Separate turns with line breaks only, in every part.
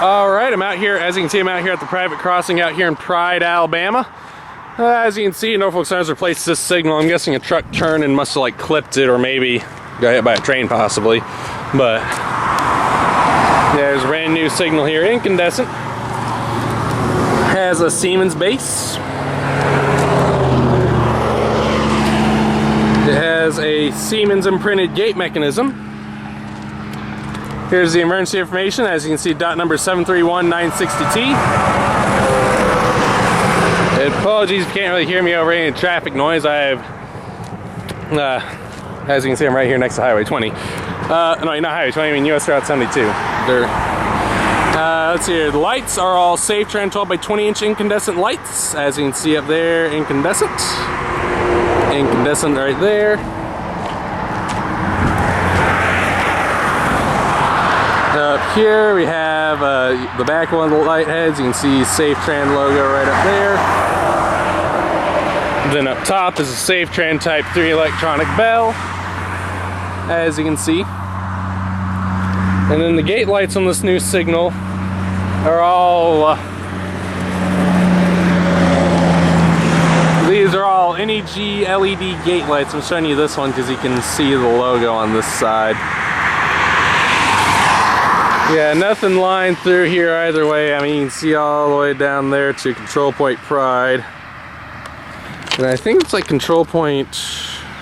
Alright, I'm out here, as you can see, I'm out here at the private crossing out here in Pride, Alabama. As you can see, Norfolk Southern's replaced this signal. I'm guessing a truck turned and must have like clipped it, or maybe got hit by a train possibly. But yeah, there's a brand new signal here, incandescent. Has a Siemens base. It has a Siemens imprinted gate mechanism. Here's the emergency information. As you can see, dot number 731960T. Apologies if you can't really hear me over any traffic noise. I have, as you can see, I'm right here next to Highway 20. No, not Highway 20, I mean US Route 72. Let's see here. The lights are all Safe Trend 12 by 20 inch incandescent lights. As you can see up there, incandescent. Incandescent right there. Up here we have the back one of the light heads. You can see Safe Trend logo right up there. Then up top is a Safe Trend Type 3 electronic bell, as you can see. And then the gate lights on this new signal are all these are all NEG LED gate lights. I'm showing you this one because you can see the logo on this side. Yeah, nothing lined through here either way. I mean, you can see all the way down there to Control Point Pride. And I think it's like Control Point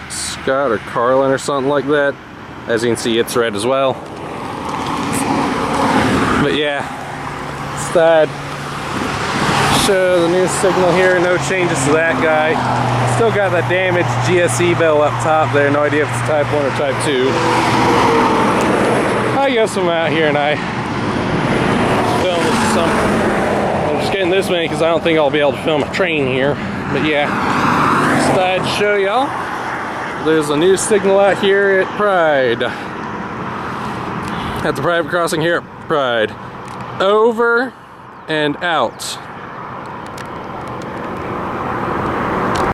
Scott or Carlin or something like that. As you can see, it's red as well. But yeah, let's show the new signal here. No changes to that guy. Still got that damaged GSE bell up top there. No idea if it's Type 1 or Type 2. I guess I'm out here and I film something. I'm just getting this many because I don't think I'll be able to film a train here. But yeah, just thought I'd show y'all. There's a new signal out here at Pride. At the private crossing here at Pride. Over and out.